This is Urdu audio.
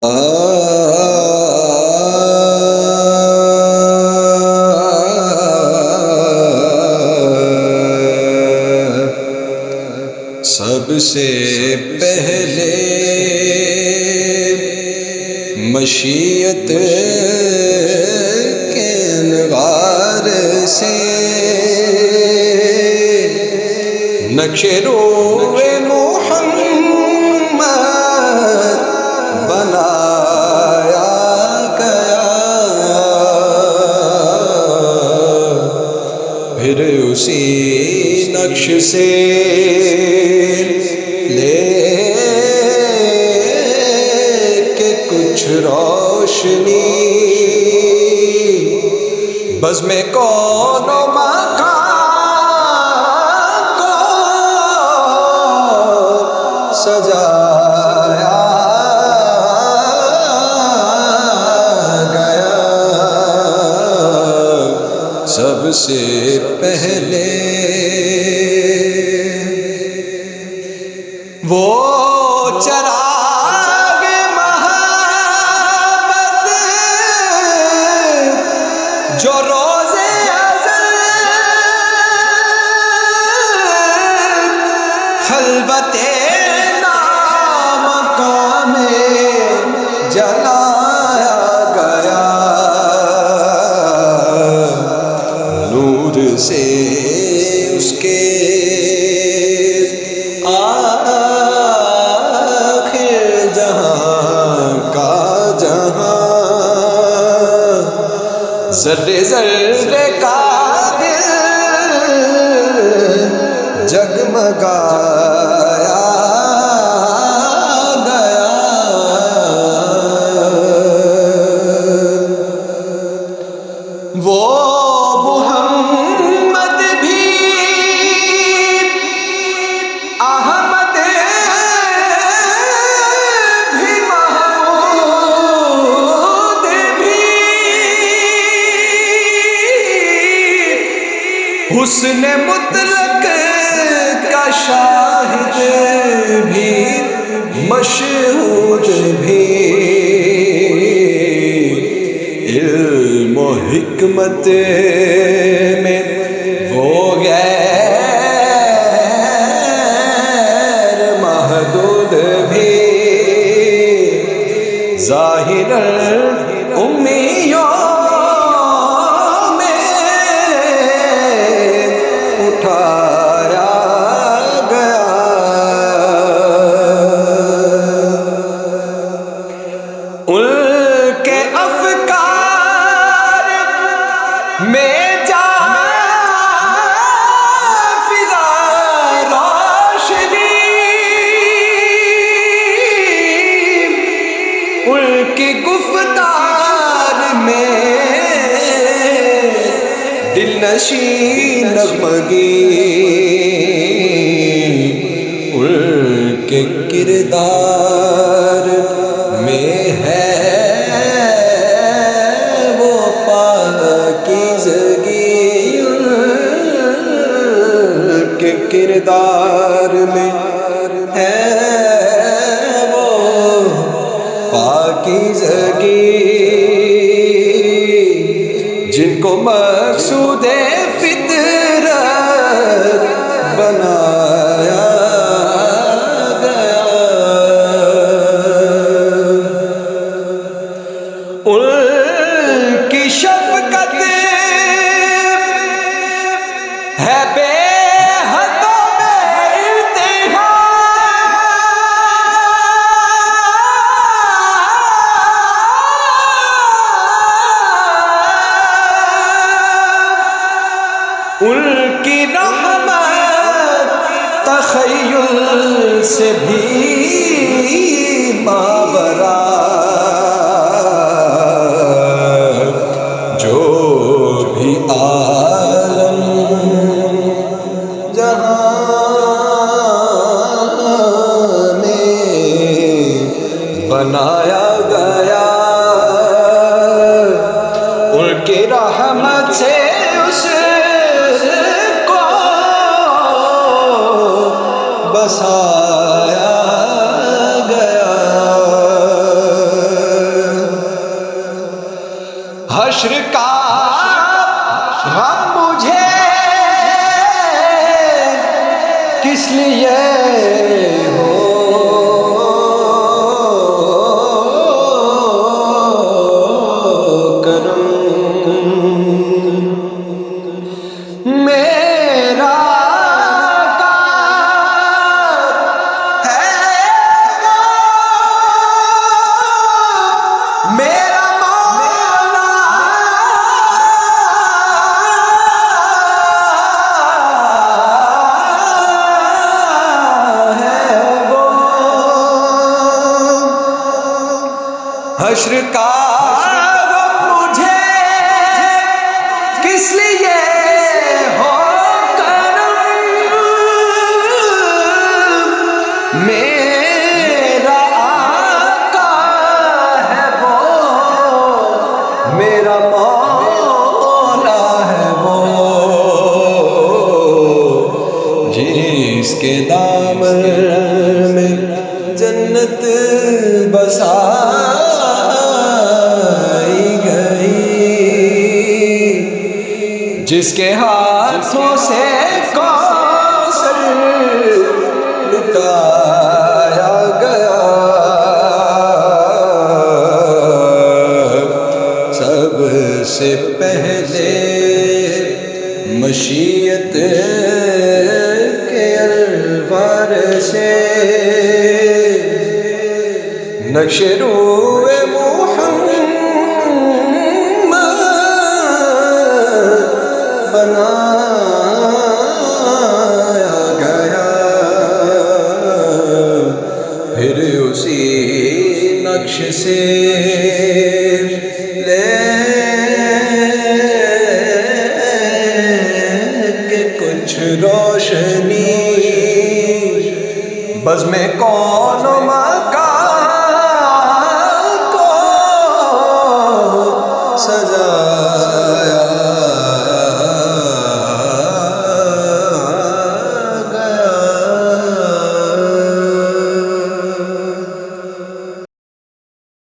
سب سے پہلے مشیت کے انوار سے نقش روئے محمد بنایا گیا، پھر اسی نقش سے لے کے کچھ روشنی بزم کون و مکان کو سجایا گیا۔ سب سے پہلے وہ چراغ محبت جو روز ازل خلوت نامکاں میں جلایا گیا، نور سے اس کے ذرے ذرے کا دل جگمگایا گیا۔ وہ محمد بھی احمد بھی محمود بھی حسن مطلق کا شاہد بھی مشہود بھی، علم و حکمت میں وہ غیر محدود بھی، ظاہراً امیوں اٹھایا گیا۔ ان کے افکار میں جافزا روشنی، ان کی گفتار میں دل نشین نغمگی، ان کے کردار میں ہے وہ پاکیزگی، ان کے کردار میں ہے وہ پاکیزگی، جن کو مقصود فطرت بنایا گیا۔ ان کی شفقت ہے بے حد و بے انتہا، ان کی رحمت تخیل سے بھی ماورا، جو بھی عالم جہاں میں بنایا گیا، ان کی رحمت سے اس کو بسایا گیا۔ حشر کا غم مجھے کس لیے ہو کرم، میرا حشر کا غم مجھے کس لیے ہو کرم، میرا آقا ہے وہ، میرا مولا ہے وہ، جس کے دامن میں جنت بسائی گئی، جس کے ہاتھوں سے کوثر لٹایا گیا، سب سے پہلے مشیت کے انوار سے نقش روح محمد بنایا گیا، پھر اسی نقش سے لے کے کچھ روشنی بزم کون